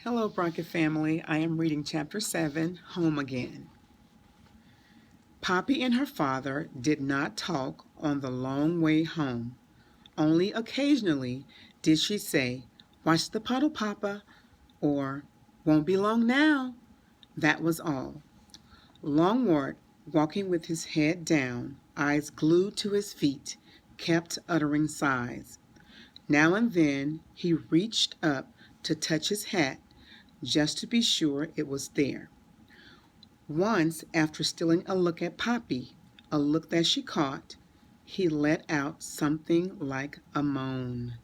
Hello, Bronca family. I am reading Chapter 7, Home Again. Poppy and her father did not talk on the long way home. Only occasionally did she say, "Watch the puddle, Papa," or "Won't be long now." That was all. Longwort, walking with his head down, eyes glued to his feet, kept uttering sighs. Now and then he reached up to touch his hat, just to be sure it was there. Once, after stealing a look at Poppy, a look that she caught, he let out something like a moan.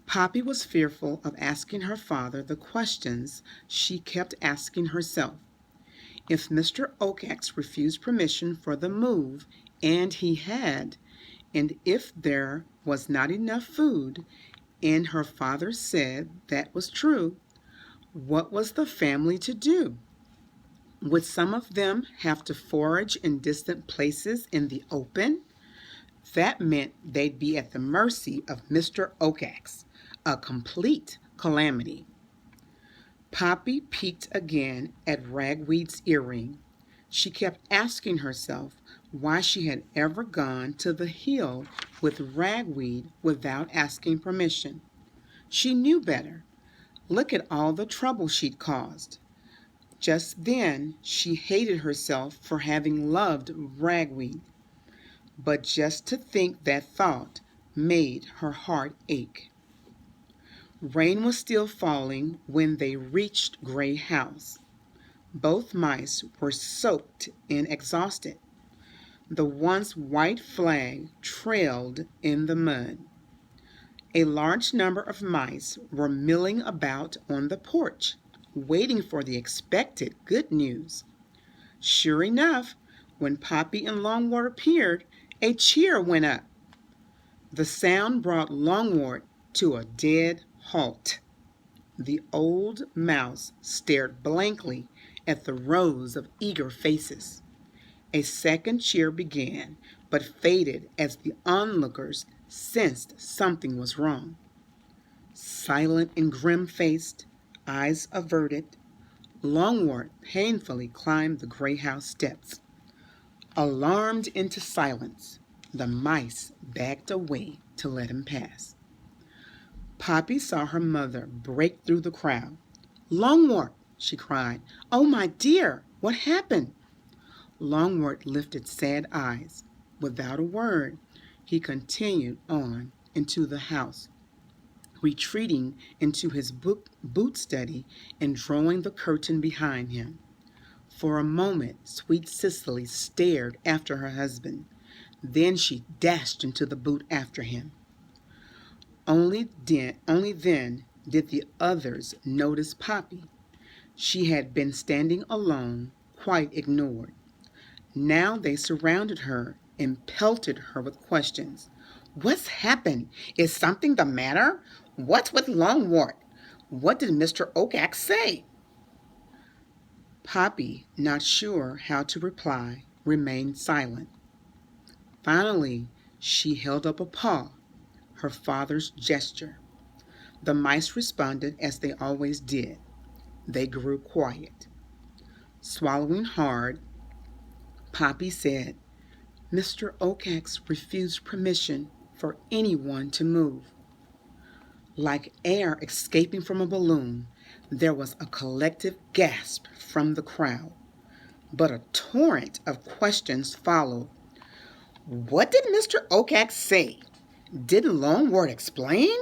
Poppy was fearful of asking her father the questions she kept asking herself. If Mr. Oakax refused permission for the move, and he had, and if there was not enough food, and her father said that was true, what was the family to do? Would some of them have to forage in distant places in the open? That meant they'd be at the mercy of Mr. Oakax, a complete calamity. Poppy peeked again at Ragweed's earring. She kept asking herself why she had ever gone to the hill with Ragweed without asking permission. She knew better. Look at all the trouble she'd caused. Just then she hated herself for having loved Ragweed. But just to think that thought made her heart ache. Rain was still falling when they reached Gray House. Both mice were soaked and exhausted. The once white flag trailed in the mud. A large number of mice were milling about on the porch, waiting for the expected good news. Sure enough, when Poppy and Longwort appeared, a cheer went up. The sound brought Longwort to a dead halt. The old mouse stared blankly at the rows of eager faces. A second cheer began, but faded as the onlookers sensed something was wrong. Silent and grim-faced, eyes averted, Longwort painfully climbed the gray house steps. Alarmed into silence, the mice backed away to let him pass. Poppy saw her mother break through the crowd. "Longwort!" she cried. "Oh, my dear, what happened?" Longwort lifted sad eyes. Without a word, he continued on into the house, retreating into his boot study and drawing the curtain behind him. For a moment, sweet Cicely stared after her husband. Then she dashed into the boot after him. Only then did the others notice Poppy. She had been standing alone, quite ignored. Now they surrounded her and pelted her with questions. "What's happened? Is something the matter? What's with Longwort? What did Mr. Oakax say?" Poppy, not sure how to reply, remained silent. Finally, she held up a paw, her father's gesture. The mice responded as they always did. They grew quiet. Swallowing hard, Poppy said, "Mr. Oakax refused permission for anyone to move." Like air escaping from a balloon, there was a collective gasp from the crowd. But a torrent of questions followed. What did Mr. Oakax say? Did Longwort explain?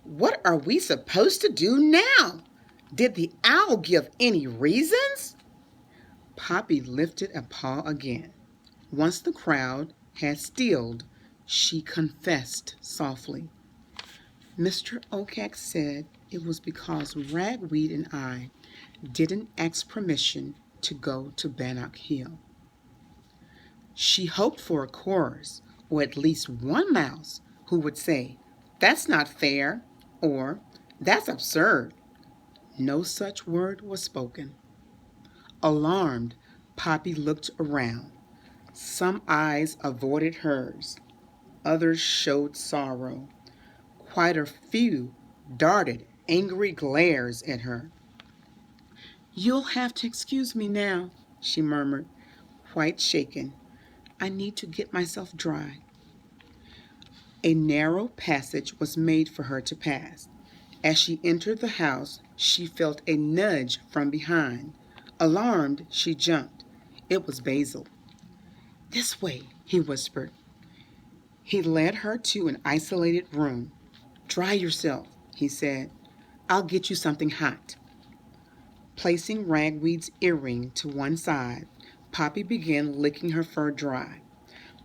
What are we supposed to do now? Did the owl give any reasons? Poppy lifted a paw again. Once the crowd had stilled, she confessed softly. Mr. Oakax said it was because Ragweed and I didn't ask permission to go to Bannock Hill. She hoped for a chorus, or at least one mouse who would say, "That's not fair," or "That's absurd." No such word was spoken. Alarmed, Poppy looked around. Some eyes avoided hers. Others showed sorrow. Quite a few darted angry glares at her. "You'll have to excuse me now," she murmured, quite shaken. "I need to get myself dry." A narrow passage was made for her to pass. As she entered the house, she felt a nudge from behind. Alarmed, she jumped. It was Basil. "This way," he whispered. He led her to an isolated room. "Dry yourself," he said. "I'll get you something hot." Placing Ragweed's earring to one side, Poppy began licking her fur dry.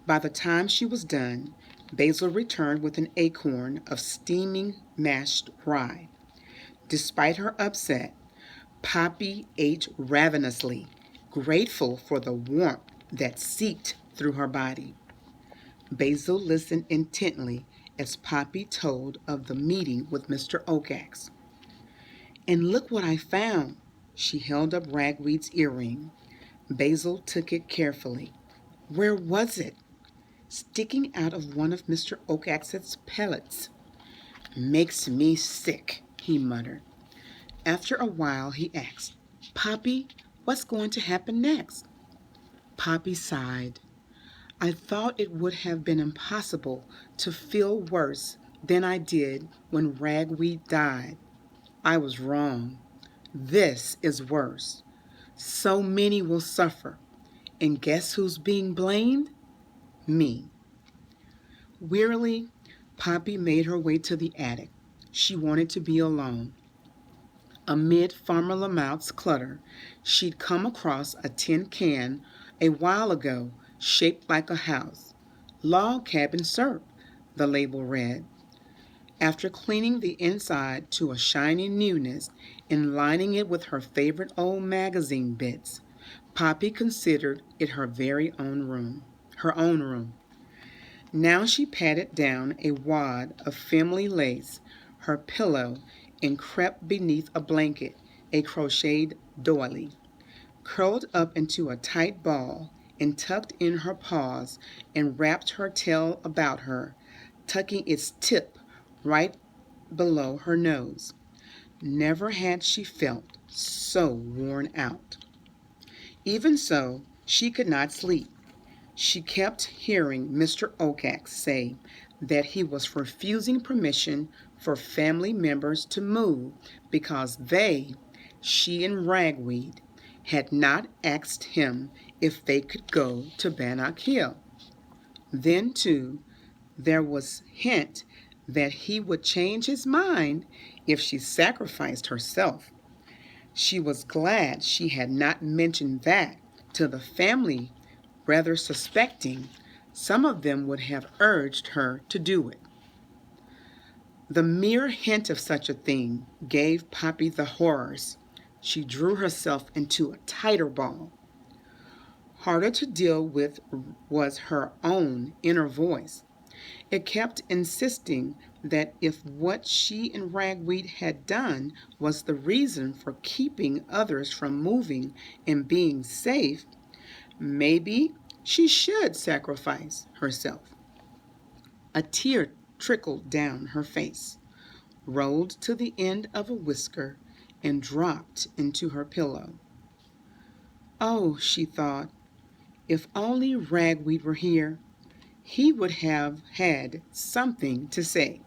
By the time she was done, Basil returned with an acorn of steaming mashed rye. Despite her upset, Poppy ate ravenously, grateful for the warmth that seeped through her body. Basil listened intently as Poppy told of the meeting with Mr. Oakax. "And look what I found." She held up Ragweed's earring. Basil took it carefully. Where was it? Sticking out of one of Mr. Oakax's pellets. "Makes me sick," he muttered. After a while he asked, "Poppy, what's going to happen next?" Poppy sighed. "I thought it would have been impossible to feel worse than I did when Ragweed died. I was wrong. This is worse. So many will suffer. And guess who's being blamed? Me." Wearily, Poppy made her way to the attic. She wanted to be alone. Amid Farmer Lamount's clutter, she'd come across a tin can a while ago shaped like a house. "Log Cabin Syrup," the label read. After cleaning the inside to a shiny newness and lining it with her favorite old magazine bits, Poppy considered it her own room. Now she patted down a wad of family lace, her pillow, and crept beneath a blanket, a crocheted doily. Curled up into a tight ball and tucked in her paws and wrapped her tail about her, tucking its tip right below her nose. Never had she felt so worn out. Even so, she could not sleep. She kept hearing Mr. Oakax say that he was refusing permission for family members to move because she and Ragweed, had not asked him if they could go to Bannock Hill. Then, too, there was hint that he would change his mind if she sacrificed herself. She was glad she had not mentioned that to the family, rather suspecting some of them would have urged her to do it. The mere hint of such a thing gave Poppy the horrors. She drew herself into a tighter ball. Harder to deal with was her own inner voice. It kept insisting that if what she and Ragweed had done was the reason for keeping others from moving and being safe, maybe she should sacrifice herself. A tear trickled down her face, rolled to the end of a whisker, and dropped into her pillow. Oh, she thought, if only Ragweed were here, he would have had something to say.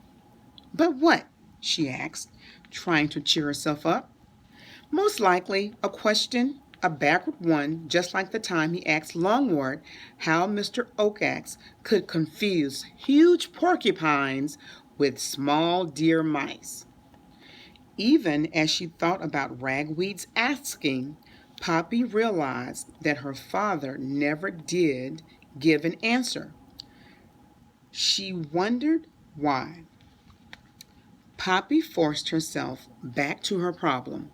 But what? She asked, trying to cheer herself up. Most likely a question, a backward one, just like the time he asked Longwort how Mr. Oakax could confuse huge porcupines with small deer mice. Even as she thought about Ragweed's asking, Poppy realized that her father never did give an answer. She wondered why. Poppy forced herself back to her problem.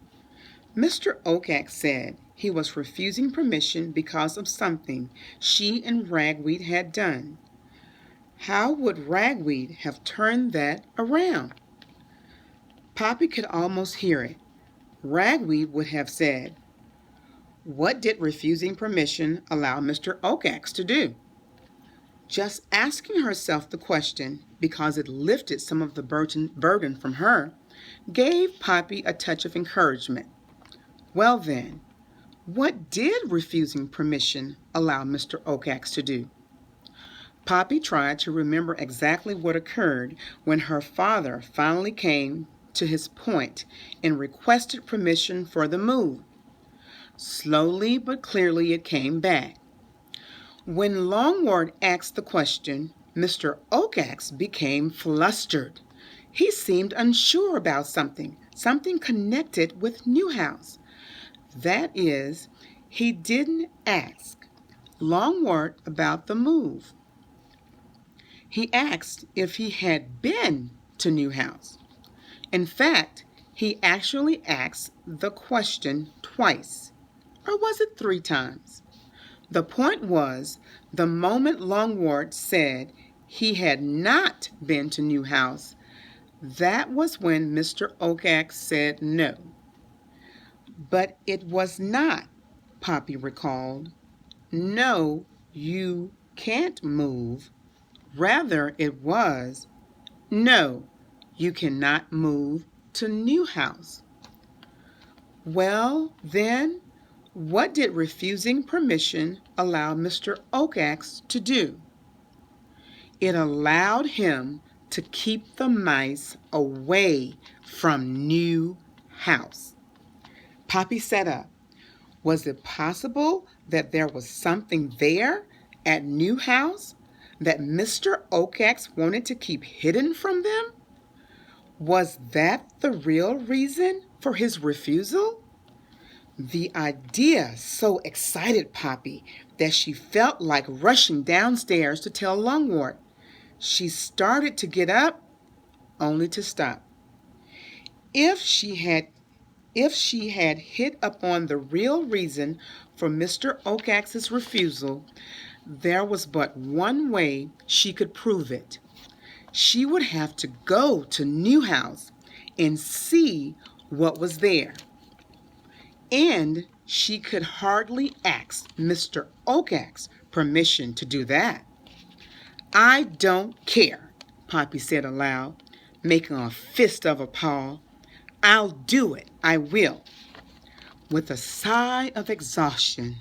Mr. Oakax said he was refusing permission because of something she and Ragweed had done. How would Ragweed have turned that around? Poppy could almost hear it. Ragweed would have said, "What did refusing permission allow Mr. Oakax to do?" Just asking herself the question, because it lifted some of the burden from her, gave Poppy a touch of encouragement. Well then, what did refusing permission allow Mr. Oakax to do? Poppy tried to remember exactly what occurred when her father finally came to his point and requested permission for the move. Slowly but clearly it came back. When Longword asked the question, Mr. Oakax became flustered. He seemed unsure about something connected with Newhouse. That is, he didn't ask Longword about the move. He asked if he had been to Newhouse. In fact, he actually asked the question twice. Or was it 3 times? The point was, the moment Longword said he had not been to Newhouse, that was when Mr. Oakax said no. But it was not, Poppy recalled. No, you can't move. Rather, it was, no, you cannot move to Newhouse. Well, then, what did refusing permission allow Mr. Oakax to do? It allowed him to keep the mice away from Newhouse. Poppy sat up. Was it possible that there was something there at Newhouse that Mr. Oakax wanted to keep hidden from them? Was that the real reason for his refusal? The idea so excited Poppy that she felt like rushing downstairs to tell Longword. She started to get up, only to stop. If she had hit upon the real reason for Mr. Oakax's refusal, there was but one way she could prove it. She would have to go to Newhouse and see what was there. And she could hardly ask Mr. Oakax permission to do that. I don't care, Poppy said aloud, making a fist of a paw. I'll do it, I will. With a sigh of exhaustion,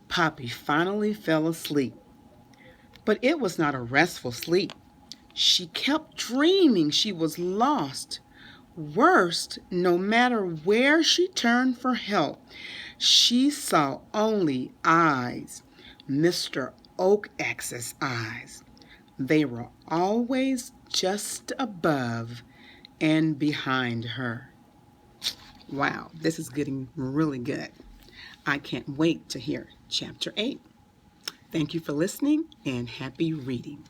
Poppy finally fell asleep. But it was not a restful sleep. She kept dreaming she was lost. Worst, no matter where she turned for help, she saw only eyes, Mr. Oakax's eyes. They were always just above and behind her. Wow, this is getting really good. I can't wait to hear Chapter 8. Thank you for listening and happy reading.